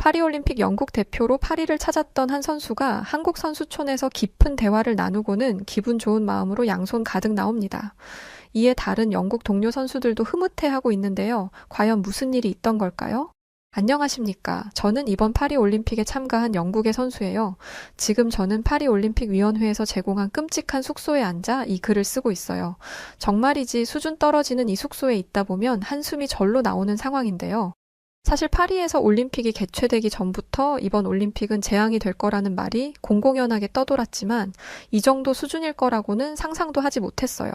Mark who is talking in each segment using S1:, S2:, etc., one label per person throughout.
S1: 파리올림픽 영국 대표로 파리를 찾았던 한 선수가 한국 선수촌에서 깊은 대화를 나누고는 기분 좋은 마음으로 양손 가득 나옵니다. 이에 다른 영국 동료 선수들도 흐뭇해하고 있는데요. 과연 무슨 일이 있던 걸까요? 안녕하십니까. 저는 이번 파리올림픽에 참가한 영국의 선수예요. 지금 저는 파리올림픽위원회에서 제공한 끔찍한 숙소에 앉아 이 글을 쓰고 있어요. 정말이지 수준 떨어지는 이 숙소에 있다 보면 한숨이 절로 나오는 상황인데요. 사실 파리에서 올림픽이 개최되기 전부터 이번 올림픽은 재앙이 될 거라는 말이 공공연하게 떠돌았지만 이 정도 수준일 거라고는 상상도 하지 못했어요.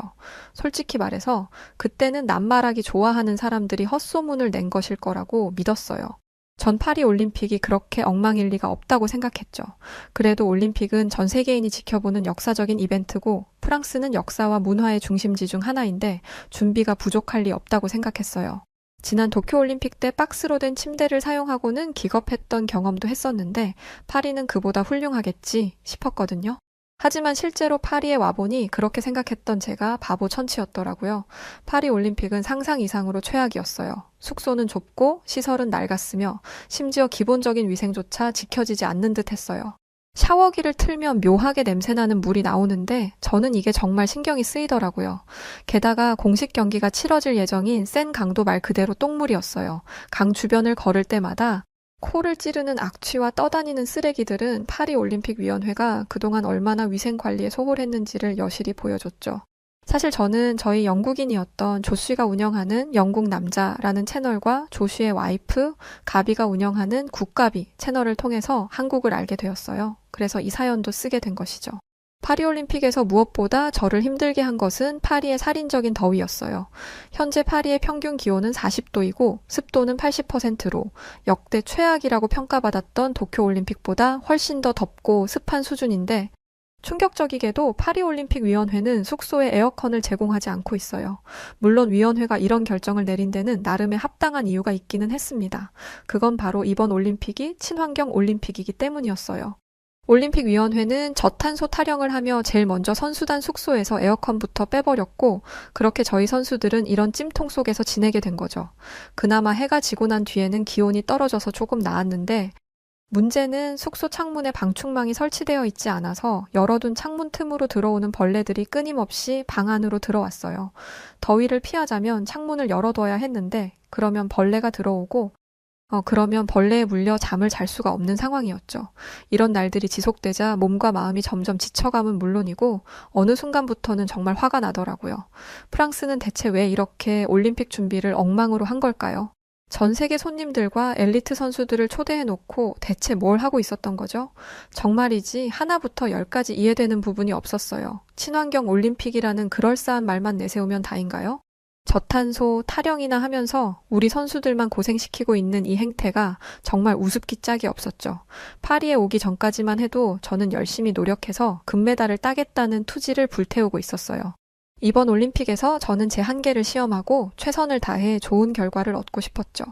S1: 솔직히 말해서 그때는 낱말하기 좋아하는 사람들이 헛소문을 낸 것일 거라고 믿었어요. 전 파리 올림픽이 그렇게 엉망일 리가 없다고 생각했죠. 그래도 올림픽은 전 세계인이 지켜보는 역사적인 이벤트고 프랑스는 역사와 문화의 중심지 중 하나인데 준비가 부족할 리 없다고 생각했어요. 지난 도쿄올림픽 때 박스로 된 침대를 사용하고는 기겁했던 경험도 했었는데 파리는 그보다 훌륭하겠지 싶었거든요. 하지만 실제로 파리에 와보니 그렇게 생각했던 제가 바보 천치였더라고요. 파리 올림픽은 상상 이상으로 최악이었어요. 숙소는 좁고 시설은 낡았으며 심지어 기본적인 위생조차 지켜지지 않는 듯 했어요. 샤워기를 틀면 묘하게 냄새나는 물이 나오는데 저는 이게 정말 신경이 쓰이더라고요. 게다가 공식 경기가 치러질 예정인 센 강도 말 그대로 똥물이었어요. 강 주변을 걸을 때마다 코를 찌르는 악취와 떠다니는 쓰레기들은 파리올림픽위원회가 그동안 얼마나 위생관리에 소홀했는지를 여실히 보여줬죠. 사실 저는 저희 영국인이었던 조씨가 운영하는 영국 남자라는 채널과 조씨의 와이프 가비가 운영하는 국가비 채널을 통해서 한국을 알게 되었어요. 그래서 이 사연도 쓰게 된 것이죠. 파리올림픽에서 무엇보다 저를 힘들게 한 것은 파리의 살인적인 더위였어요. 현재 파리의 평균 기온은 40도이고 습도는 80%로 역대 최악이라고 평가받았던 도쿄올림픽보다 훨씬 더 덥고 습한 수준인데 충격적이게도 파리올림픽위원회는 숙소에 에어컨을 제공하지 않고 있어요. 물론 위원회가 이런 결정을 내린 데는 나름의 합당한 이유가 있기는 했습니다. 그건 바로 이번 올림픽이 친환경 올림픽이기 때문이었어요. 올림픽위원회는 저탄소 타령을 하며 제일 먼저 선수단 숙소에서 에어컨부터 빼버렸고 그렇게 저희 선수들은 이런 찜통 속에서 지내게 된 거죠. 그나마 해가 지고 난 뒤에는 기온이 떨어져서 조금 나았는데 문제는 숙소 창문에 방충망이 설치되어 있지 않아서 열어둔 창문 틈으로 들어오는 벌레들이 끊임없이 방 안으로 들어왔어요. 더위를 피하자면 창문을 열어둬야 했는데 그러면 벌레가 들어오고 그러면 벌레에 물려 잠을 잘 수가 없는 상황이었죠. 이런 날들이 지속되자 몸과 마음이 점점 지쳐감은 물론이고 어느 순간부터는 정말 화가 나더라고요. 프랑스는 대체 왜 이렇게 올림픽 준비를 엉망으로 한 걸까요? 전 세계 손님들과 엘리트 선수들을 초대해놓고 대체 뭘 하고 있었던 거죠? 정말이지 하나부터 열까지 이해되는 부분이 없었어요. 친환경 올림픽이라는 그럴싸한 말만 내세우면 다인가요? 저탄소, 타령이나 하면서 우리 선수들만 고생시키고 있는 이 행태가 정말 우습기 짝이 없었죠. 파리에 오기 전까지만 해도 저는 열심히 노력해서 금메달을 따겠다는 투지를 불태우고 있었어요. 이번 올림픽에서 저는 제 한계를 시험하고 최선을 다해 좋은 결과를 얻고 싶었죠.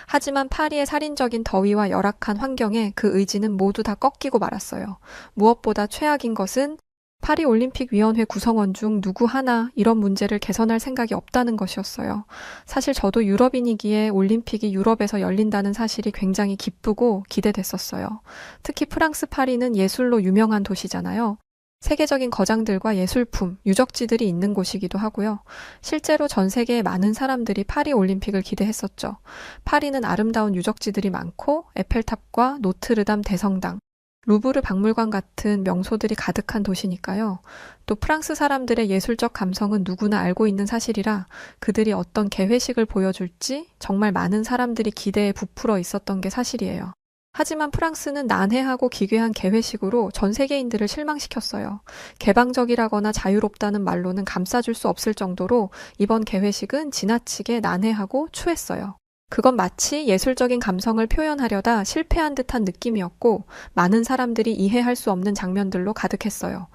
S1: 하지만 파리의 살인적인 더위와 열악한 환경에 그 의지는 모두 다 꺾이고 말았어요. 무엇보다 최악인 것은 파리올림픽위원회 구성원 중 누구 하나 이런 문제를 개선할 생각이 없다는 것이었어요. 사실 저도 유럽인이기에 올림픽이 유럽에서 열린다는 사실이 굉장히 기쁘고 기대됐었어요. 특히 프랑스 파리는 예술로 유명한 도시잖아요. 세계적인 거장들과 예술품, 유적지들이 있는 곳이기도 하고요. 실제로 전 세계의 많은 사람들이 파리 올림픽을 기대했었죠. 파리는 아름다운 유적지들이 많고 에펠탑과 노트르담 대성당, 루브르 박물관 같은 명소들이 가득한 도시니까요. 또 프랑스 사람들의 예술적 감성은 누구나 알고 있는 사실이라 그들이 어떤 개회식을 보여줄지 정말 많은 사람들이 기대에 부풀어 있었던 게 사실이에요. 하지만 프랑스는 난해하고 기괴한 개회식으로 전 세계인들을 실망시켰어요. 개방적이라거나 자유롭다는 말로는 감싸줄 수 없을 정도로 이번 개회식은 지나치게 난해하고 추했어요. 그건 마치 예술적인 감성을 표현하려다 실패한 듯한 느낌이었고 많은 사람들이 이해할 수 없는 장면들로 가득했어요.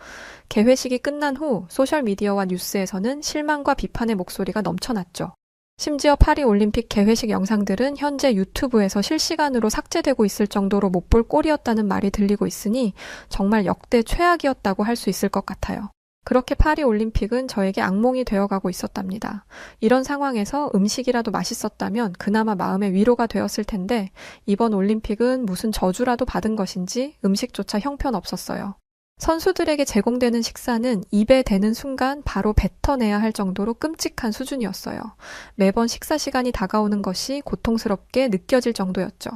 S1: 개회식이 끝난 후 소셜미디어와 뉴스에서는 실망과 비판의 목소리가 넘쳐났죠. 심지어 파리 올림픽 개회식 영상들은 현재 유튜브에서 실시간으로 삭제되고 있을 정도로 못 볼 꼴이었다는 말이 들리고 있으니 정말 역대 최악이었다고 할 수 있을 것 같아요. 그렇게 파리 올림픽은 저에게 악몽이 되어가고 있었답니다. 이런 상황에서 음식이라도 맛있었다면 그나마 마음의 위로가 되었을 텐데 이번 올림픽은 무슨 저주라도 받은 것인지 음식조차 형편없었어요. 선수들에게 제공되는 식사는 입에 대는 순간 바로 뱉어내야 할 정도로 끔찍한 수준이었어요. 매번 식사 시간이 다가오는 것이 고통스럽게 느껴질 정도였죠.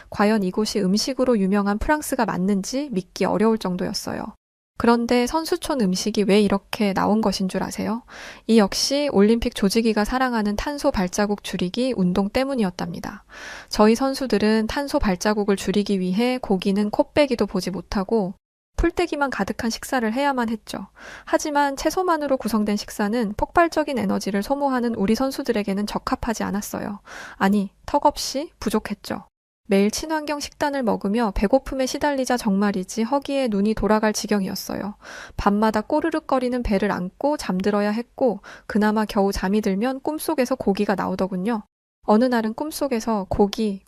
S1: 과연 이곳이 음식으로 유명한 프랑스가 맞는지 믿기 어려울 정도였어요. 그런데 선수촌 음식이 왜 이렇게 나온 것인 줄 아세요? 이 역시 올림픽 조직위가 사랑하는 탄소 발자국 줄이기 운동 때문이었답니다. 저희 선수들은 탄소 발자국을 줄이기 위해 고기는 코빼기도 보지 못하고 풀떼기만 가득한 식사를 해야만 했죠. 하지만 채소만으로 구성된 식사는 폭발적인 에너지를 소모하는 우리 선수들에게는 적합하지 않았어요. 아니, 턱없이 부족했죠. 매일 친환경 식단을 먹으며 배고픔에 시달리자 정말이지 허기에 눈이 돌아갈 지경이었어요. 밤마다 꼬르륵거리는 배를 안고 잠들어야 했고 그나마 겨우 잠이 들면 꿈속에서 고기가 나오더군요. 어느 날은 꿈속에서 고기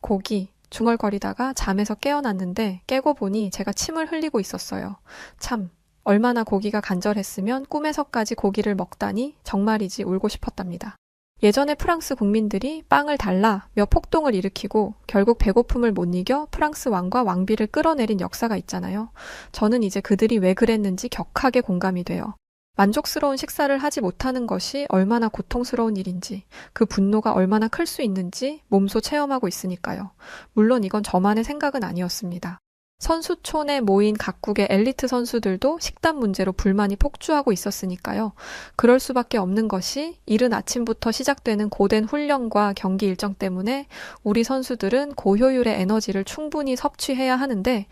S1: 중얼거리다가 잠에서 깨어났는데 깨고 보니 제가 침을 흘리고 있었어요. 참, 얼마나 고기가 간절했으면 꿈에서까지 고기를 먹다니 정말이지 울고 싶었답니다. 예전에 프랑스 국민들이 빵을 달라며 폭동을 일으키고 결국 배고픔을 못 이겨 프랑스 왕과 왕비를 끌어내린 역사가 있잖아요. 저는 이제 그들이 왜 그랬는지 격하게 공감이 돼요. 만족스러운 식사를 하지 못하는 것이 얼마나 고통스러운 일인지, 그 분노가 얼마나 클 수 있는지 몸소 체험하고 있으니까요. 물론 이건 저만의 생각은 아니었습니다. 선수촌에 모인 각국의 엘리트 선수들도 식단 문제로 불만이 폭주하고 있었으니까요. 그럴 수밖에 없는 것이 이른 아침부터 시작되는 고된 훈련과 경기 일정 때문에 우리 선수들은 고효율의 에너지를 충분히 섭취해야 하는데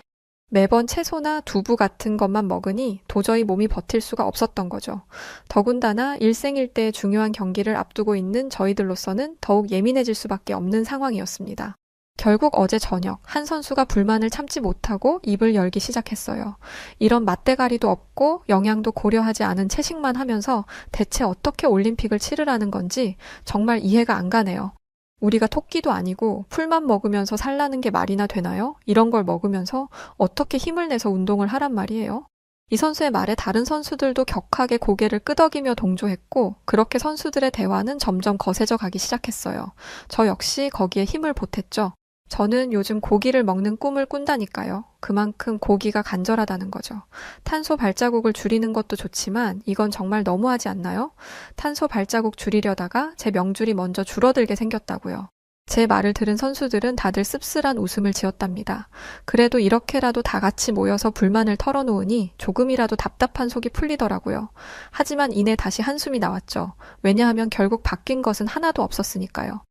S1: 매번 채소나 두부 같은 것만 먹으니 도저히 몸이 버틸 수가 없었던 거죠. 더군다나 일생일대의 중요한 경기를 앞두고 있는 저희들로서는 더욱 예민해질 수밖에 없는 상황이었습니다. 결국 어제 저녁 한 선수가 불만을 참지 못하고 입을 열기 시작했어요. 이런 맛대가리도 없고 영양도 고려하지 않은 채식만 하면서 대체 어떻게 올림픽을 치르라는 건지 정말 이해가 안 가네요. 우리가 토끼도 아니고 풀만 먹으면서 살라는 게 말이나 되나요? 이런 걸 먹으면서 어떻게 힘을 내서 운동을 하란 말이에요? 이 선수의 말에 다른 선수들도 격하게 고개를 끄덕이며 동조했고 그렇게 선수들의 대화는 점점 거세져 가기 시작했어요. 저 역시 거기에 힘을 보탰죠. 저는 요즘 고기를 먹는 꿈을 꾼다니까요. 그만큼 고기가 간절하다는 거죠. 탄소 발자국을 줄이는 것도 좋지만 이건 정말 너무하지 않나요? 탄소 발자국 줄이려다가 제 명줄이 먼저 줄어들게 생겼다고요. 제 말을 들은 선수들은 다들 씁쓸한 웃음을 지었답니다. 그래도 이렇게라도 다 같이 모여서 불만을 털어놓으니 조금이라도 답답한 속이 풀리더라고요. 하지만 이내 다시 한숨이 나왔죠. 왜냐하면 결국 바뀐 것은 하나도 없었으니까요.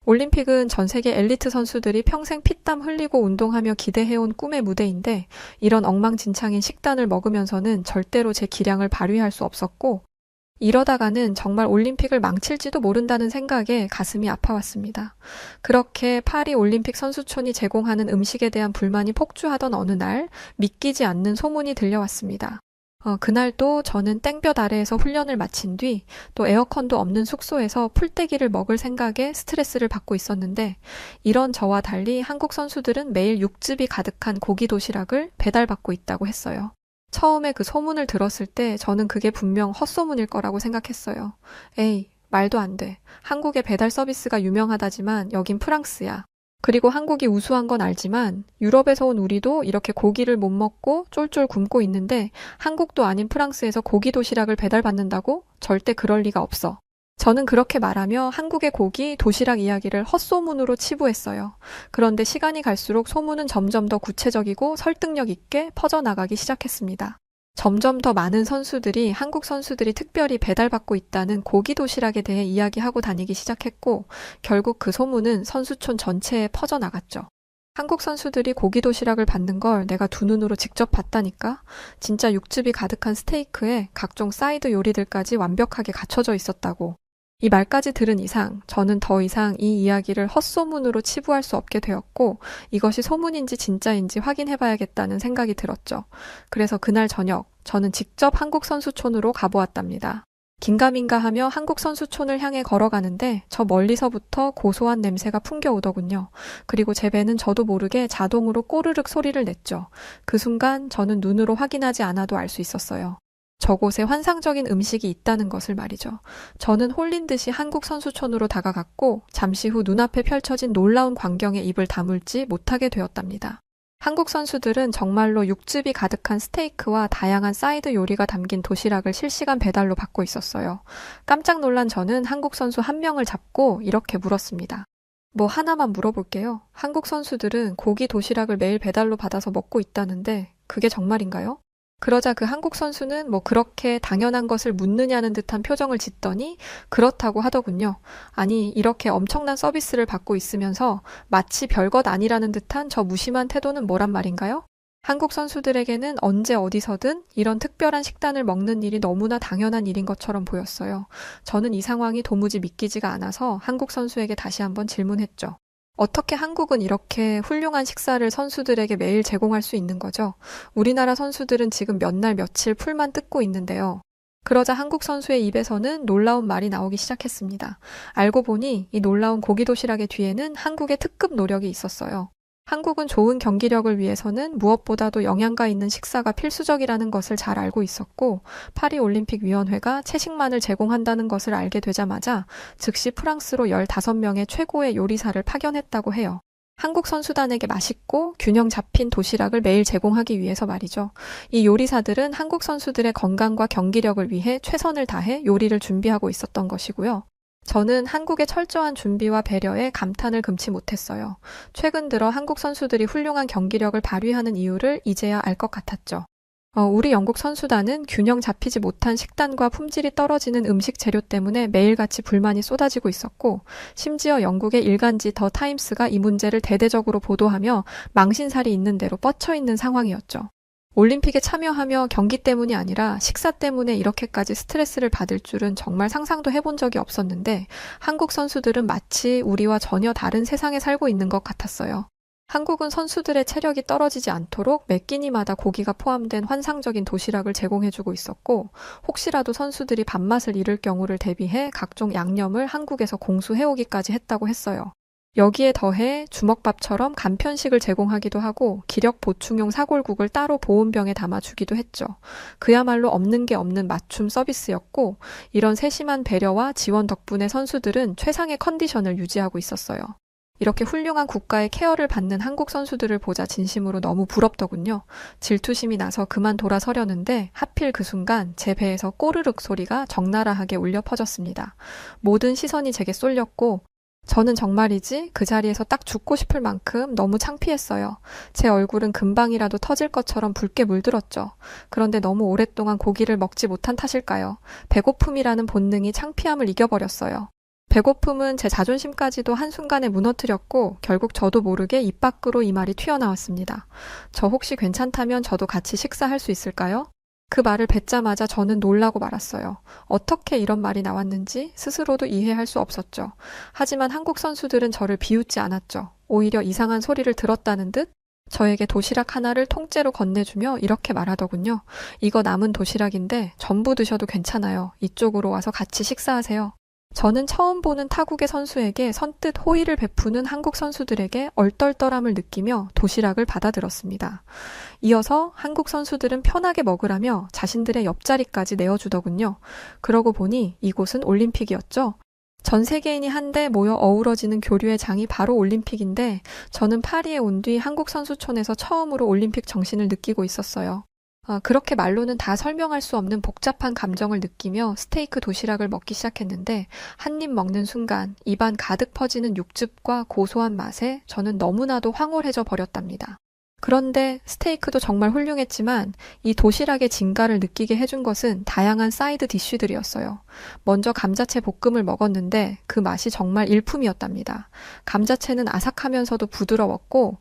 S1: 올림픽은 전 세계 엘리트 선수들이 평생 피땀 흘리고 운동하며 기대해온 꿈의 무대인데 이런 엉망진창인 식단을 먹으면서는 절대로 제 기량을 발휘할 수 없었고 이러다가는 정말 올림픽을 망칠지도 모른다는 생각에 가슴이 아파왔습니다. 그렇게 파리 올림픽 선수촌이 제공하는 음식에 대한 불만이 폭주하던 어느 날 믿기지 않는 소문이 들려왔습니다. 그날도 저는 땡볕 아래에서 훈련을 마친 뒤 또 에어컨도 없는 숙소에서 풀떼기를 먹을 생각에 스트레스를 받고 있었는데 이런 저와 달리 한국 선수들은 매일 육즙이 가득한 고기 도시락을 배달받고 있다고 했어요. 처음에 그 소문을 들었을 때 저는 그게 분명 헛소문일 거라고 생각했어요. 에이, 말도 안 돼. 한국의 배달 서비스가 유명하다지만 여긴 프랑스야. 그리고 한국이 우수한 건 알지만 유럽에서 온 우리도 이렇게 고기를 못 먹고 쫄쫄 굶고 있는데 한국도 아닌 프랑스에서 고기 도시락을 배달받는다고? 절대 그럴 리가 없어. 저는 그렇게 말하며 한국의 고기 도시락 이야기를 헛소문으로 치부했어요. 그런데 시간이 갈수록 소문은 점점 더 구체적이고 설득력 있게 퍼져나가기 시작했습니다. 점점 더 많은 선수들이 한국 선수들이 특별히 배달받고 있다는 고기 도시락에 대해 이야기하고 다니기 시작했고 결국 그 소문은 선수촌 전체에 퍼져나갔죠. 한국 선수들이 고기 도시락을 받는 걸 내가 두 눈으로 직접 봤다니까? 진짜 육즙이 가득한 스테이크에 각종 사이드 요리들까지 완벽하게 갖춰져 있었다고. 이 말까지 들은 이상 저는 더 이상 이 이야기를 헛소문으로 치부할 수 없게 되었고 이것이 소문인지 진짜인지 확인해봐야겠다는 생각이 들었죠. 그래서 그날 저녁 저는 직접 한국 선수촌으로 가보았답니다. 긴가민가 하며 한국 선수촌을 향해 걸어가는데 저 멀리서부터 고소한 냄새가 풍겨오더군요. 그리고 제 배는 저도 모르게 자동으로 꼬르륵 소리를 냈죠. 그 순간 저는 눈으로 확인하지 않아도 알 수 있었어요. 저곳에 환상적인 음식이 있다는 것을 말이죠. 저는 홀린 듯이 한국 선수촌으로 다가갔고 잠시 후 눈앞에 펼쳐진 놀라운 광경에 입을 다물지 못하게 되었답니다. 한국 선수들은 정말로 육즙이 가득한 스테이크와 다양한 사이드 요리가 담긴 도시락을 실시간 배달로 받고 있었어요. 깜짝 놀란 저는 한국 선수 한 명을 잡고 이렇게 물었습니다. 뭐 하나만 물어볼게요. 한국 선수들은 고기 도시락을 매일 배달로 받아서 먹고 있다는데 그게 정말인가요? 그러자 그 한국 선수는 뭐 그렇게 당연한 것을 묻느냐는 듯한 표정을 짓더니 그렇다고 하더군요. 아니, 이렇게 엄청난 서비스를 받고 있으면서 마치 별것 아니라는 듯한 저 무심한 태도는 뭐란 말인가요? 한국 선수들에게는 언제 어디서든 이런 특별한 식단을 먹는 일이 너무나 당연한 일인 것처럼 보였어요. 저는 이 상황이 도무지 믿기지가 않아서 한국 선수에게 다시 한번 질문했죠. 어떻게 한국은 이렇게 훌륭한 식사를 선수들에게 매일 제공할 수 있는 거죠? 우리나라 선수들은 지금 몇 날 며칠 풀만 뜯고 있는데요. 그러자 한국 선수의 입에서는 놀라운 말이 나오기 시작했습니다. 알고 보니 이 놀라운 고기 도시락의 뒤에는 한국의 특급 노력이 있었어요. 한국은 좋은 경기력을 위해서는 무엇보다도 영양가 있는 식사가 필수적이라는 것을 잘 알고 있었고 파리올림픽위원회가 채식만을 제공한다는 것을 알게 되자마자 즉시 프랑스로 15명의 최고의 요리사를 파견했다고 해요. 한국 선수단에게 맛있고 균형 잡힌 도시락을 매일 제공하기 위해서 말이죠. 이 요리사들은 한국 선수들의 건강과 경기력을 위해 최선을 다해 요리를 준비하고 있었던 것이고요. 저는 한국의 철저한 준비와 배려에 감탄을 금치 못했어요. 최근 들어 한국 선수들이 훌륭한 경기력을 발휘하는 이유를 이제야 알 것 같았죠. 우리 영국 선수단은 균형 잡히지 못한 식단과 품질이 떨어지는 음식 재료 때문에 매일같이 불만이 쏟아지고 있었고 심지어 영국의 일간지 더 타임스가 이 문제를 대대적으로 보도하며 망신살이 있는 대로 뻗쳐 있는 상황이었죠. 올림픽에 참여하며 경기 때문이 아니라 식사 때문에 이렇게까지 스트레스를 받을 줄은 정말 상상도 해본 적이 없었는데 한국 선수들은 마치 우리와 전혀 다른 세상에 살고 있는 것 같았어요. 한국은 선수들의 체력이 떨어지지 않도록 매 끼니마다 고기가 포함된 환상적인 도시락을 제공해주고 있었고 혹시라도 선수들이 밥맛을 잃을 경우를 대비해 각종 양념을 한국에서 공수해오기까지 했다고 했어요. 여기에 더해 주먹밥처럼 간편식을 제공하기도 하고 기력 보충용 사골국을 따로 보온병에 담아주기도 했죠. 그야말로 없는 게 없는 맞춤 서비스였고 이런 세심한 배려와 지원 덕분에 선수들은 최상의 컨디션을 유지하고 있었어요. 이렇게 훌륭한 국가의 케어를 받는 한국 선수들을 보자 진심으로 너무 부럽더군요. 질투심이 나서 그만 돌아서려는데 하필 그 순간 제 배에서 꼬르륵 소리가 적나라하게 울려 퍼졌습니다. 모든 시선이 제게 쏠렸고 저는 정말이지 그 자리에서 딱 죽고 싶을 만큼 너무 창피했어요. 제 얼굴은 금방이라도 터질 것처럼 붉게 물들었죠. 그런데 너무 오랫동안 고기를 먹지 못한 탓일까요? 배고픔이라는 본능이 창피함을 이겨버렸어요. 배고픔은 제 자존심까지도 한순간에 무너뜨렸고 결국 저도 모르게 입 밖으로 이 말이 튀어나왔습니다. 저 혹시 괜찮다면 저도 같이 식사할 수 있을까요? 그 말을 뱉자마자 저는 놀라고 말았어요. 어떻게 이런 말이 나왔는지 스스로도 이해할 수 없었죠. 하지만 한국 선수들은 저를 비웃지 않았죠. 오히려 이상한 소리를 들었다는 듯 저에게 도시락 하나를 통째로 건네주며 이렇게 말하더군요. 이거 남은 도시락인데 전부 드셔도 괜찮아요. 이쪽으로 와서 같이 식사하세요. 저는 처음 보는 타국의 선수에게 선뜻 호의를 베푸는 한국 선수들에게 얼떨떨함을 느끼며 도시락을 받아들었습니다. 이어서 한국 선수들은 편하게 먹으라며 자신들의 옆자리까지 내어주더군요. 그러고 보니 이곳은 올림픽이었죠. 전 세계인이 한데 모여 어우러지는 교류의 장이 바로 올림픽인데 저는 파리에 온 뒤 한국 선수촌에서 처음으로 올림픽 정신을 느끼고 있었어요. 그렇게 말로는 다 설명할 수 없는 복잡한 감정을 느끼며 스테이크 도시락을 먹기 시작했는데 한 입 먹는 순간 입안 가득 퍼지는 육즙과 고소한 맛에 저는 너무나도 황홀해져 버렸답니다. 그런데 스테이크도 정말 훌륭했지만 이 도시락의 진가를 느끼게 해준 것은 다양한 사이드 디쉬들이었어요. 먼저 감자채 볶음을 먹었는데 그 맛이 정말 일품이었답니다. 감자채는 아삭하면서도 부드러웠고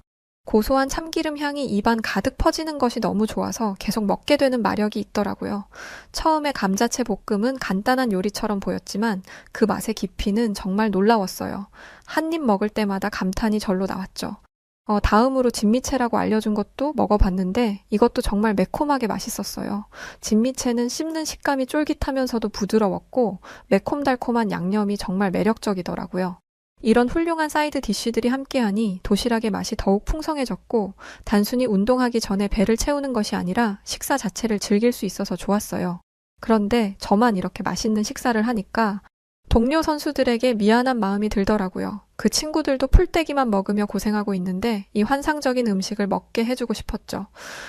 S1: 고소한 참기름 향이 입안 가득 퍼지는 것이 너무 좋아서 계속 먹게 되는 마력이 있더라고요. 처음에 감자채 볶음은 간단한 요리처럼 보였지만 그 맛의 깊이는 정말 놀라웠어요. 한 입 먹을 때마다 감탄이 절로 나왔죠. 다음으로 진미채라고 알려준 것도 먹어봤는데 이것도 정말 매콤하게 맛있었어요. 진미채는 씹는 식감이 쫄깃하면서도 부드러웠고 매콤달콤한 양념이 정말 매력적이더라고요. 이런 훌륭한 사이드 디쉬들이 함께하니 도시락의 맛이 더욱 풍성해졌고 단순히 운동하기 전에 배를 채우는 것이 아니라 식사 자체를 즐길 수 있어서 좋았어요. 그런데 저만 이렇게 맛있는 식사를 하니까 동료 선수들에게 미안한 마음이 들더라고요. 그 친구들도 풀떼기만 먹으며 고생하고 있는데 이 환상적인 음식을 먹게 해주고 싶었죠.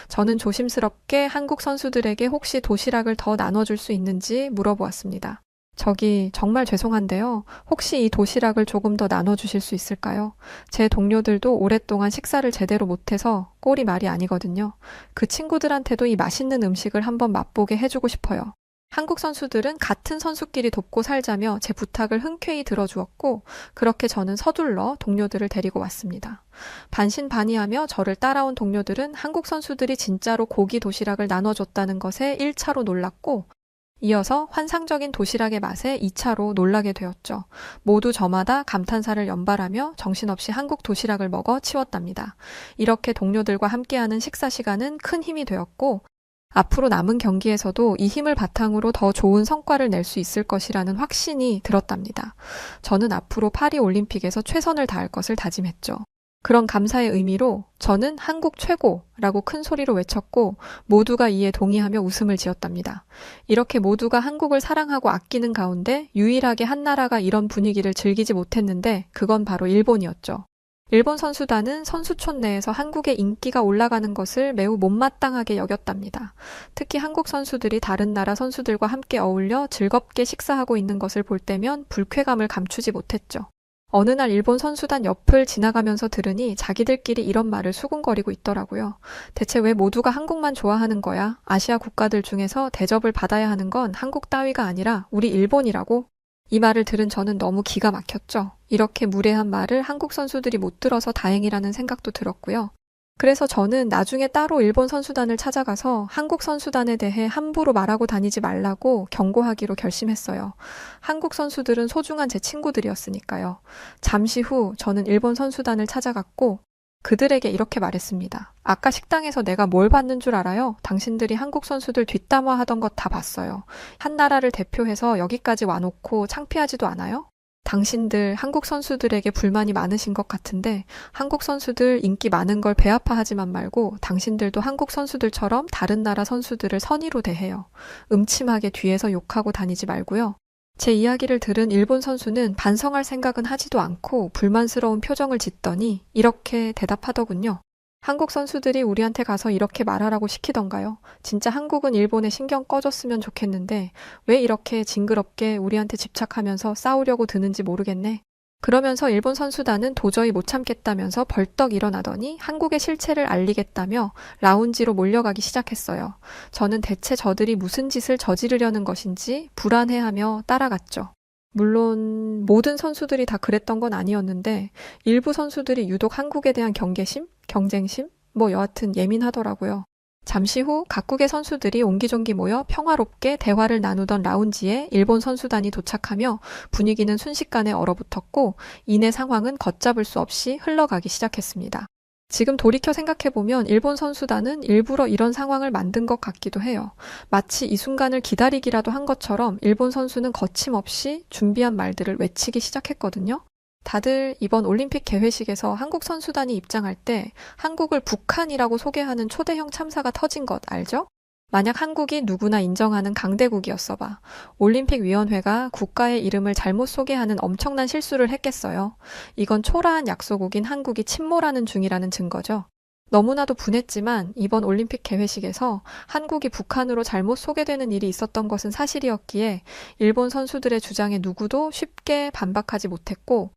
S1: 저는 조심스럽게 한국 선수들에게 혹시 도시락을 더 나눠줄 수 있는지 물어보았습니다. 저기 정말 죄송한데요. 혹시 이 도시락을 조금 더 나눠주실 수 있을까요? 제 동료들도 오랫동안 식사를 제대로 못해서 꼴이 말이 아니거든요. 그 친구들한테도 이 맛있는 음식을 한번 맛보게 해주고 싶어요. 한국 선수들은 같은 선수끼리 돕고 살자며 제 부탁을 흔쾌히 들어주었고 그렇게 저는 서둘러 동료들을 데리고 왔습니다. 반신반의하며 저를 따라온 동료들은 한국 선수들이 진짜로 고기 도시락을 나눠줬다는 것에 1차로 놀랐고 이어서 환상적인 도시락의 맛에 2차로 놀라게 되었죠. 모두 저마다 감탄사를 연발하며 정신없이 한국 도시락을 먹어 치웠답니다. 이렇게 동료들과 함께하는 식사 시간은 큰 힘이 되었고 앞으로 남은 경기에서도 이 힘을 바탕으로 더 좋은 성과를 낼 수 있을 것이라는 확신이 들었답니다. 저는 앞으로 파리 올림픽에서 최선을 다할 것을 다짐했죠. 그런 감사의 의미로 저는 한국 최고라고 큰 소리로 외쳤고 모두가 이에 동의하며 웃음을 지었답니다. 이렇게 모두가 한국을 사랑하고 아끼는 가운데 유일하게 한 나라가 이런 분위기를 즐기지 못했는데 그건 바로 일본이었죠. 일본 선수단은 선수촌 내에서 한국의 인기가 올라가는 것을 매우 못마땅하게 여겼답니다. 특히 한국 선수들이 다른 나라 선수들과 함께 어울려 즐겁게 식사하고 있는 것을 볼 때면 불쾌감을 감추지 못했죠. 어느 날 일본 선수단 옆을 지나가면서 들으니 자기들끼리 이런 말을 수군거리고 있더라고요. 대체 왜 모두가 한국만 좋아하는 거야? 아시아 국가들 중에서 대접을 받아야 하는 건 한국 따위가 아니라 우리 일본이라고? 이 말을 들은 저는 너무 기가 막혔죠. 이렇게 무례한 말을 한국 선수들이 못 들어서 다행이라는 생각도 들었고요. 그래서 저는 나중에 따로 일본 선수단을 찾아가서 한국 선수단에 대해 함부로 말하고 다니지 말라고 경고하기로 결심했어요. 한국 선수들은 소중한 제 친구들이었으니까요. 잠시 후 저는 일본 선수단을 찾아갔고 그들에게 이렇게 말했습니다. 아까 식당에서 내가 뭘 봤는 줄 알아요? 당신들이 한국 선수들 뒷담화하던 것 다 봤어요. 한 나라를 대표해서 여기까지 와놓고 창피하지도 않아요? 당신들 한국 선수들에게 불만이 많으신 것 같은데 한국 선수들 인기 많은 걸 배아파하지만 말고 당신들도 한국 선수들처럼 다른 나라 선수들을 선의로 대해요. 음침하게 뒤에서 욕하고 다니지 말고요. 제 이야기를 들은 일본 선수는 반성할 생각은 하지도 않고 불만스러운 표정을 짓더니 이렇게 대답하더군요. 한국 선수들이 우리한테 가서 이렇게 말하라고 시키던가요? 진짜 한국은 일본에 신경 꺼줬으면 좋겠는데 왜 이렇게 징그럽게 우리한테 집착하면서 싸우려고 드는지 모르겠네. 그러면서 일본 선수단은 도저히 못 참겠다면서 벌떡 일어나더니 한국의 실체를 알리겠다며 라운지로 몰려가기 시작했어요. 저는 대체 저들이 무슨 짓을 저지르려는 것인지 불안해하며 따라갔죠. 물론 모든 선수들이 다 그랬던 건 아니었는데 일부 선수들이 유독 한국에 대한 경계심, 경쟁심, 여하튼 예민하더라고요. 잠시 후 각국의 선수들이 옹기종기 모여 평화롭게 대화를 나누던 라운지에 일본 선수단이 도착하며 분위기는 순식간에 얼어붙었고 이내 상황은 걷잡을 수 없이 흘러가기 시작했습니다. 지금 돌이켜 생각해보면 일본 선수단은 일부러 이런 상황을 만든 것 같기도 해요. 마치 이 순간을 기다리기라도 한 것처럼 일본 선수는 거침없이 준비한 말들을 외치기 시작했거든요. 다들 이번 올림픽 개회식에서 한국 선수단이 입장할 때 한국을 북한이라고 소개하는 초대형 참사가 터진 것 알죠? 만약 한국이 누구나 인정하는 강대국이었어 봐. 올림픽위원회가 국가의 이름을 잘못 소개하는 엄청난 실수를 했겠어요. 이건 초라한 약소국인 한국이 침몰하는 중이라는 증거죠. 너무나도 분했지만 이번 올림픽 개회식에서 한국이 북한으로 잘못 소개되는 일이 있었던 것은 사실이었기에 일본 선수들의 주장에 누구도 쉽게 반박하지 못했고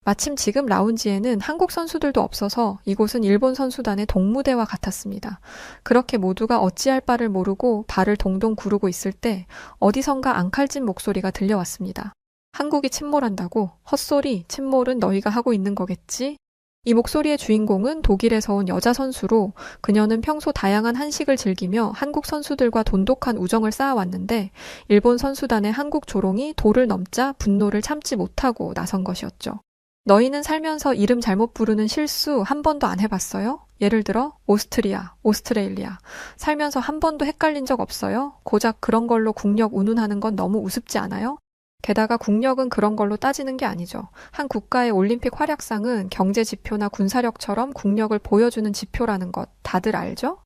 S1: 마침 지금 라운지에는 한국 선수들도 없어서 이곳은 일본 선수단의 동무대와 같았습니다. 그렇게 모두가 어찌할 바를 모르고 발을 동동 구르고 있을 때 어디선가 앙칼진 목소리가 들려왔습니다. 한국이 침몰한다고? 헛소리, 침몰은 너희가 하고 있는 거겠지? 이 목소리의 주인공은 독일에서 온 여자 선수로 그녀는 평소 다양한 한식을 즐기며 한국 선수들과 돈독한 우정을 쌓아왔는데 일본 선수단의 한국 조롱이 도를 넘자 분노를 참지 못하고 나선 것이었죠. 너희는 살면서 이름 잘못 부르는 실수 한 번도 안 해봤어요? 예를 들어 오스트리아, 오스트레일리아. 살면서 한 번도 헷갈린 적 없어요? 고작 그런 걸로 국력 운운하는 건 너무 우습지 않아요? 게다가 국력은 그런 걸로 따지는 게 아니죠. 한 국가의 올림픽 활약상은 경제 지표나 군사력처럼 국력을 보여주는 지표라는 것 다들 알죠?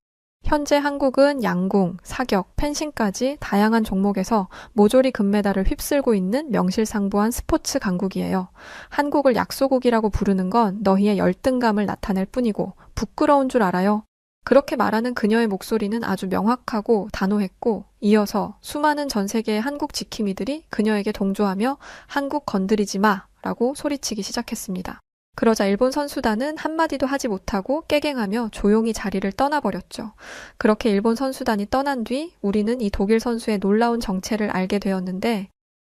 S1: 현재 한국은 양궁, 사격, 펜싱까지 다양한 종목에서 모조리 금메달을 휩쓸고 있는 명실상부한 스포츠 강국이에요. 한국을 약소국이라고 부르는 건 너희의 열등감을 나타낼 뿐이고 부끄러운 줄 알아요. 그렇게 말하는 그녀의 목소리는 아주 명확하고 단호했고, 이어서 수많은 전 세계의 한국 지킴이들이 그녀에게 동조하며 한국 건드리지 마 라고 소리치기 시작했습니다. 그러자 일본 선수단은 한마디도 하지 못하고 깨갱하며 조용히 자리를 떠나버렸죠. 그렇게 일본 선수단이 떠난 뒤 우리는 이 독일 선수의 놀라운 정체를 알게 되었는데,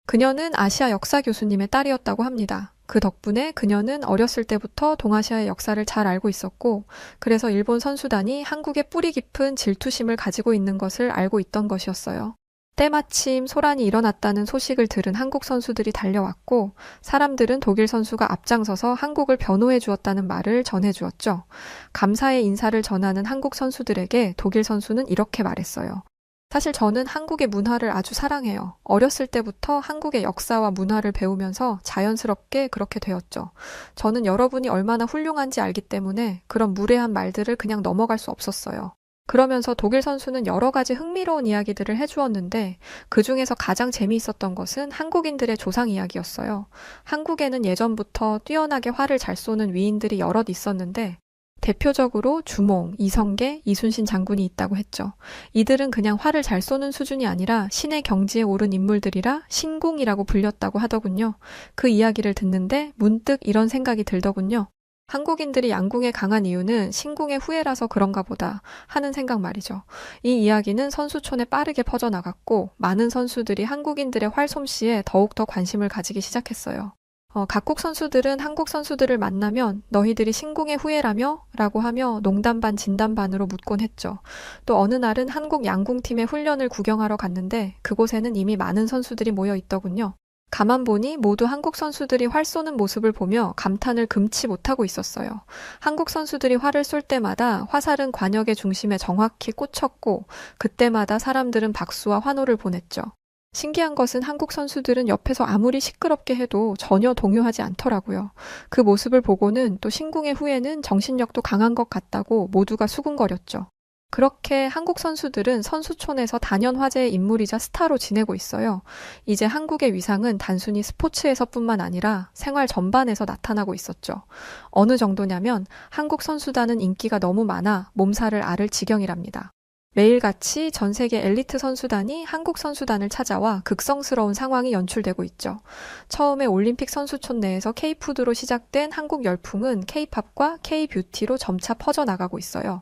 S1: 그녀는 아시아 역사 교수님의 딸이었다고 합니다. 그 덕분에 그녀는 어렸을 때부터 동아시아의 역사를 잘 알고 있었고, 그래서 일본 선수단이 한국의 뿌리 깊은 질투심을 가지고 있는 것을 알고 있던 것이었어요. 때마침 소란이 일어났다는 소식을 들은 한국 선수들이 달려왔고, 사람들은 독일 선수가 앞장서서 한국을 변호해 주었다는 말을 전해 주었죠. 감사의 인사를 전하는 한국 선수들에게 독일 선수는 이렇게 말했어요. 사실 저는 한국의 문화를 아주 사랑해요. 어렸을 때부터 한국의 역사와 문화를 배우면서 자연스럽게 그렇게 되었죠. 저는 여러분이 얼마나 훌륭한지 알기 때문에 그런 무례한 말들을 그냥 넘어갈 수 없었어요. 그러면서 독일 선수는 여러 가지 흥미로운 이야기들을 해주었는데, 그 중에서 가장 재미있었던 것은 한국인들의 조상 이야기였어요. 한국에는 예전부터 뛰어나게 활을 잘 쏘는 위인들이 여럿 있었는데, 대표적으로 주몽, 이성계, 이순신 장군이 있다고 했죠. 이들은 그냥 활을 잘 쏘는 수준이 아니라 신의 경지에 오른 인물들이라 신궁이라고 불렸다고 하더군요. 그 이야기를 듣는데 문득 이런 생각이 들더군요. 한국인들이 양궁에 강한 이유는 신궁의 후예라서 그런가 보다 하는 생각 말이죠. 이 이야기는 선수촌에 빠르게 퍼져나갔고, 많은 선수들이 한국인들의 활솜씨에 더욱더 관심을 가지기 시작했어요. 각국 선수들은 한국 선수들을 만나면 너희들이 신궁의 후예라며? 라고 하며 농담 반 진담 반으로 묻곤 했죠. 또 어느 날은 한국 양궁팀의 훈련을 구경하러 갔는데 그곳에는 이미 많은 선수들이 모여 있더군요. 가만 보니 모두 한국 선수들이 활 쏘는 모습을 보며 감탄을 금치 못하고 있었어요. 한국 선수들이 활을 쏠 때마다 화살은 관역의 중심에 정확히 꽂혔고, 그때마다 사람들은 박수와 환호를 보냈죠. 신기한 것은 한국 선수들은 옆에서 아무리 시끄럽게 해도 전혀 동요하지 않더라고요. 그 모습을 보고는 또 신궁의 후예는 정신력도 강한 것 같다고 모두가 수군거렸죠. 그렇게 한국 선수들은 선수촌에서 단연 화제의 인물이자 스타로 지내고 있어요. 이제 한국의 위상은 단순히 스포츠에서뿐만 아니라 생활 전반에서 나타나고 있었죠. 어느 정도냐면 한국 선수단은 인기가 너무 많아 몸살을 앓을 지경이랍니다. 매일같이 전 세계 엘리트 선수단이 한국 선수단을 찾아와 극성스러운 상황이 연출되고 있죠. 처음에 올림픽 선수촌 내에서 K푸드로 시작된 한국 열풍은 K팝과 K뷰티로 점차 퍼져나가고 있어요.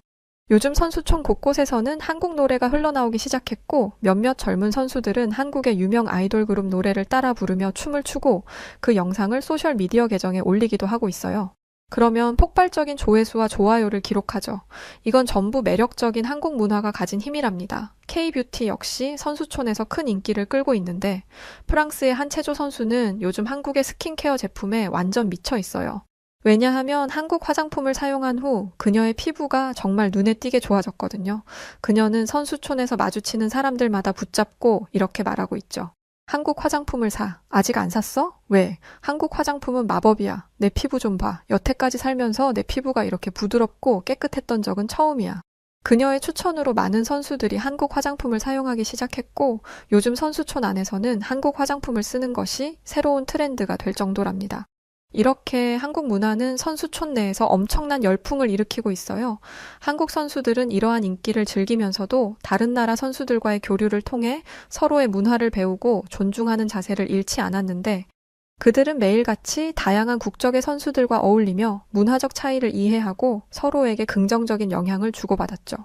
S1: 요즘 선수촌 곳곳에서는 한국 노래가 흘러나오기 시작했고, 몇몇 젊은 선수들은 한국의 유명 아이돌 그룹 노래를 따라 부르며 춤을 추고 그 영상을 소셜미디어 계정에 올리기도 하고 있어요. 그러면 폭발적인 조회수와 좋아요를 기록하죠. 이건 전부 매력적인 한국 문화가 가진 힘이랍니다. K뷰티 역시 선수촌에서 큰 인기를 끌고 있는데, 프랑스의 한 체조 선수는 요즘 한국의 스킨케어 제품에 완전 미쳐 있어요. 왜냐하면 한국 화장품을 사용한 후 그녀의 피부가 정말 눈에 띄게 좋아졌거든요. 그녀는 선수촌에서 마주치는 사람들마다 붙잡고 이렇게 말하고 있죠. 한국 화장품을 사. 아직 안 샀어? 왜? 한국 화장품은 마법이야. 내 피부 좀 봐. 여태까지 살면서 내 피부가 이렇게 부드럽고 깨끗했던 적은 처음이야. 그녀의 추천으로 많은 선수들이 한국 화장품을 사용하기 시작했고, 요즘 선수촌 안에서는 한국 화장품을 쓰는 것이 새로운 트렌드가 될 정도랍니다. 이렇게 한국 문화는 선수촌 내에서 엄청난 열풍을 일으키고 있어요. 한국 선수들은 이러한 인기를 즐기면서도 다른 나라 선수들과의 교류를 통해 서로의 문화를 배우고 존중하는 자세를 잃지 않았는데, 그들은 매일같이 다양한 국적의 선수들과 어울리며 문화적 차이를 이해하고 서로에게 긍정적인 영향을 주고받았죠.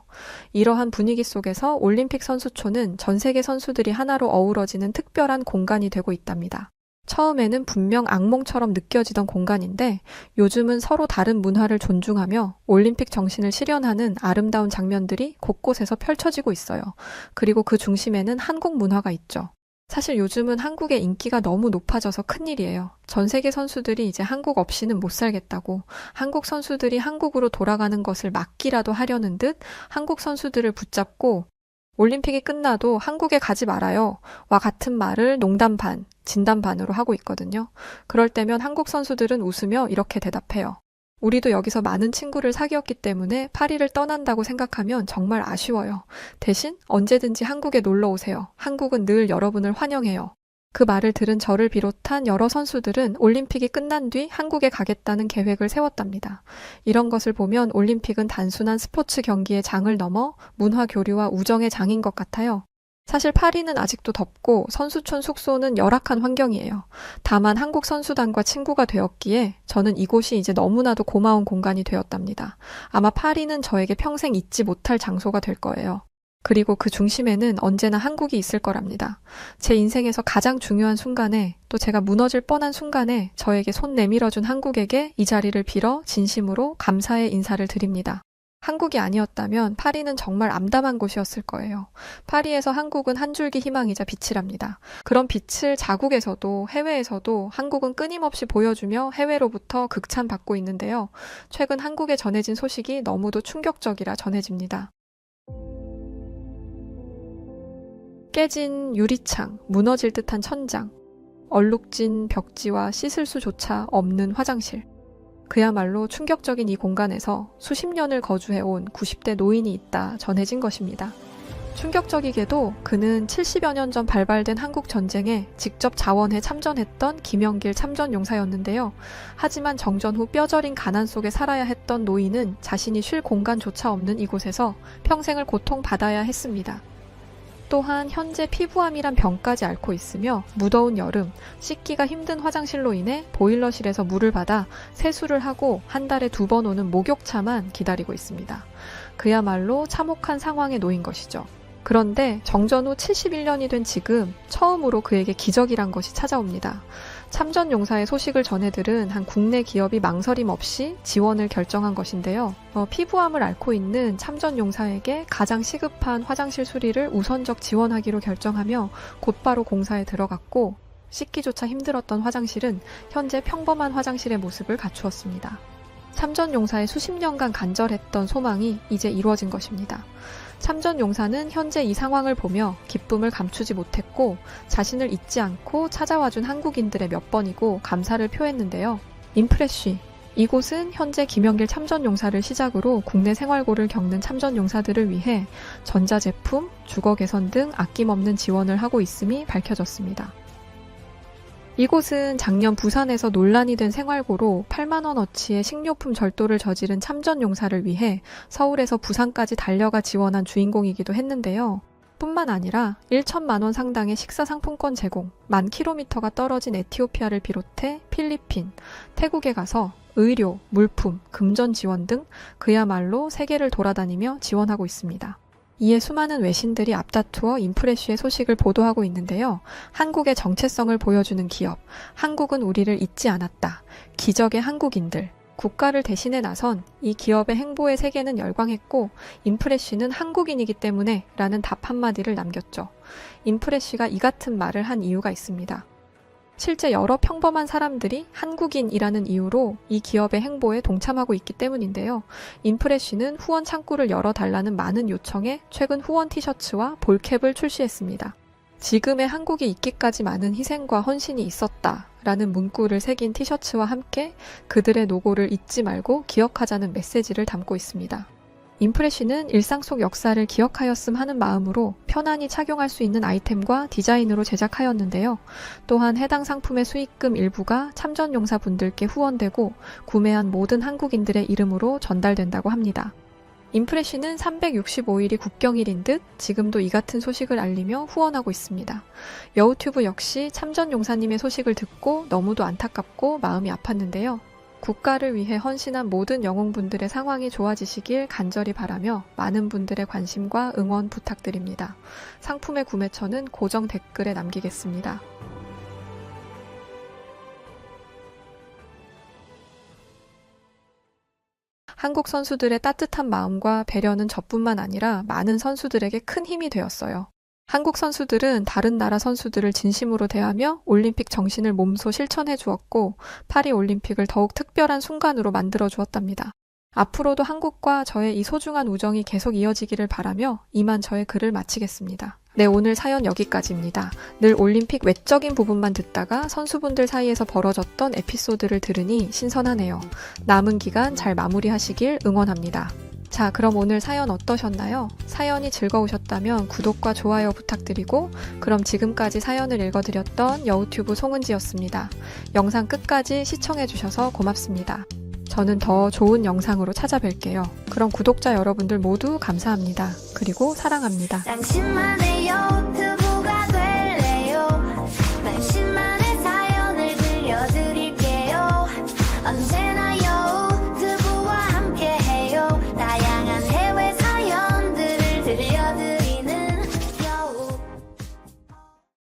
S1: 이러한 분위기 속에서 올림픽 선수촌은 전 세계 선수들이 하나로 어우러지는 특별한 공간이 되고 있답니다. 처음에는 분명 악몽처럼 느껴지던 공간인데, 요즘은 서로 다른 문화를 존중하며 올림픽 정신을 실현하는 아름다운 장면들이 곳곳에서 펼쳐지고 있어요. 그리고 그 중심에는 한국 문화가 있죠. 사실 요즘은 한국의 인기가 너무 높아져서 큰일이에요. 전 세계 선수들이 이제 한국 없이는 못 살겠다고, 한국 선수들이 한국으로 돌아가는 것을 막기라도 하려는 듯 한국 선수들을 붙잡고 올림픽이 끝나도 한국에 가지 말아요 와 같은 말을 농담 반, 진담 반으로 하고 있거든요. 그럴 때면 한국 선수들은 웃으며 이렇게 대답해요. 우리도 여기서 많은 친구를 사귀었기 때문에 파리를 떠난다고 생각하면 정말 아쉬워요. 대신 언제든지 한국에 놀러 오세요. 한국은 늘 여러분을 환영해요. 그 말을 들은 저를 비롯한 여러 선수들은 올림픽이 끝난 뒤 한국에 가겠다는 계획을 세웠답니다. 이런 것을 보면 올림픽은 단순한 스포츠 경기의 장을 넘어 문화 교류와 우정의 장인 것 같아요. 사실 파리는 아직도 덥고 선수촌 숙소는 열악한 환경이에요. 다만 한국 선수단과 친구가 되었기에 저는 이곳이 이제 너무나도 고마운 공간이 되었답니다. 아마 파리는 저에게 평생 잊지 못할 장소가 될 거예요. 그리고 그 중심에는 언제나 한국이 있을 거랍니다. 제 인생에서 가장 중요한 순간에, 또 제가 무너질 뻔한 순간에 저에게 손 내밀어준 한국에게 이 자리를 빌어 진심으로 감사의 인사를 드립니다. 한국이 아니었다면 파리는 정말 암담한 곳이었을 거예요. 파리에서 한국은 한 줄기 희망이자 빛이랍니다. 그런 빛을 자국에서도 해외에서도 한국은 끊임없이 보여주며 해외로부터 극찬받고 있는데요. 최근 한국에 전해진 소식이 너무도 충격적이라 전해집니다. 깨진 유리창, 무너질 듯한 천장, 얼룩진 벽지와 씻을 수조차 없는 화장실. 그야말로 충격적인 이 공간에서 수십 년을 거주해온 90대 노인이 있다 전해진 것입니다. 충격적이게도 그는 70여 년 전 발발된 한국 전쟁에 직접 자원해 참전했던 김영길 참전용사였는데요. 하지만 정전 후 뼈저린 가난 속에 살아야 했던 노인은 자신이 쉴 공간조차 없는 이곳에서 평생을 고통받아야 했습니다. 또한 현재 피부암이란 병까지 앓고 있으며 무더운 여름, 씻기가 힘든 화장실로 인해 보일러실에서 물을 받아 세수를 하고 한 달에 2번 오는 목욕차만 기다리고 있습니다. 그야말로 참혹한 상황에 놓인 것이죠. 그런데 정전 후 71년이 된 지금 처음으로 그에게 기적이란 것이 찾아옵니다. 참전 용사의 소식을 전해 들은 한 국내 기업이 망설임 없이 지원을 결정한 것인데요. 피부암을 앓고 있는 참전 용사에게 가장 시급한 화장실 수리를 우선적 지원하기로 결정하며 곧바로 공사에 들어갔고, 씻기조차 힘들었던 화장실은 현재 평범한 화장실의 모습을 갖추었습니다. 참전 용사의 수십 년간 간절했던 소망이 이제 이루어진 것입니다. 참전 용사는 현재 이 상황을 보며 기쁨을 감추지 못했고 자신을 잊지 않고 찾아와준 한국인들의 몇 번이고 감사를 표했는데요. 인프레쉬. 이곳은 현재 김영길 참전 용사를 시작으로 국내 생활고를 겪는 참전 용사들을 위해 전자제품, 주거 개선 등 아낌없는 지원을 하고 있음이 밝혀졌습니다. 이곳은 작년 부산에서 논란이 된 생활고로 8만 원어치의 식료품 절도를 저지른 참전 용사를 위해 서울에서 부산까지 달려가 지원한 주인공이기도 했는데요. 뿐만 아니라 1천만 원 상당의 식사 상품권 제공, 1000km가 떨어진 에티오피아를 비롯해 필리핀, 태국에 가서 의료, 물품, 금전 지원 등 그야말로 세계를 돌아다니며 지원하고 있습니다. 이에 수많은 외신들이 앞다투어 인프레쉬의 소식을 보도하고 있는데요. 한국의 정체성을 보여주는 기업, 한국은 우리를 잊지 않았다. 기적의 한국인들, 국가를 대신해 나선 이 기업의 행보에 세계는 열광했고 인프레쉬는 한국인이기 때문에 라는 답 한마디를 남겼죠. 인프레쉬가 이 같은 말을 한 이유가 있습니다. 실제 여러 평범한 사람들이 한국인이라는 이유로 이 기업의 행보에 동참하고 있기 때문인데요. 인프레쉬는 후원 창구를 열어달라는 많은 요청에 최근 후원 티셔츠와 볼캡을 출시했습니다. 지금의 한국이 있기까지 많은 희생과 헌신이 있었다 라는 문구를 새긴 티셔츠와 함께 그들의 노고를 잊지 말고 기억하자는 메시지를 담고 있습니다. 인프레쉬는 일상 속 역사를 기억하였음 하는 마음으로 편안히 착용할 수 있는 아이템과 디자인으로 제작하였는데요. 또한 해당 상품의 수익금 일부가 참전용사분들께 후원되고 구매한 모든 한국인들의 이름으로 전달된다고 합니다. 인프레쉬는 365일이 국경일인 듯 지금도 이 같은 소식을 알리며 후원하고 있습니다. 여우튜브 역시 참전용사님의 소식을 듣고 너무도 안타깝고 마음이 아팠는데요. 국가를 위해 헌신한 모든 영웅분들의 상황이 좋아지시길 간절히 바라며 많은 분들의 관심과 응원 부탁드립니다. 상품의 구매처는 고정 댓글에 남기겠습니다. 한국 선수들의 따뜻한 마음과 배려는 저뿐만 아니라 많은 선수들에게 큰 힘이 되었어요. 한국 선수들은 다른 나라 선수들을 진심으로 대하며 올림픽 정신을 몸소 실천해 주었고 파리 올림픽을 더욱 특별한 순간으로 만들어 주었답니다. 앞으로도 한국과 저의 이 소중한 우정이 계속 이어지기를 바라며 이만 저의 글을 마치겠습니다. 네, 오늘 사연 여기까지입니다. 늘 올림픽 외적인 부분만 듣다가 선수분들 사이에서 벌어졌던 에피소드를 들으니 신선하네요. 남은 기간 잘 마무리하시길 응원합니다. 자, 그럼 오늘 사연 어떠셨나요? 사연이 즐거우셨다면 구독과 좋아요 부탁드리고, 그럼 지금까지 사연을 읽어드렸던 여우튜브 송은지였습니다. 영상 끝까지 시청해주셔서 고맙습니다. 저는 더 좋은 영상으로 찾아뵐게요. 그럼 구독자 여러분들 모두 감사합니다. 그리고 사랑합니다.
S2: 당신만의 유튜브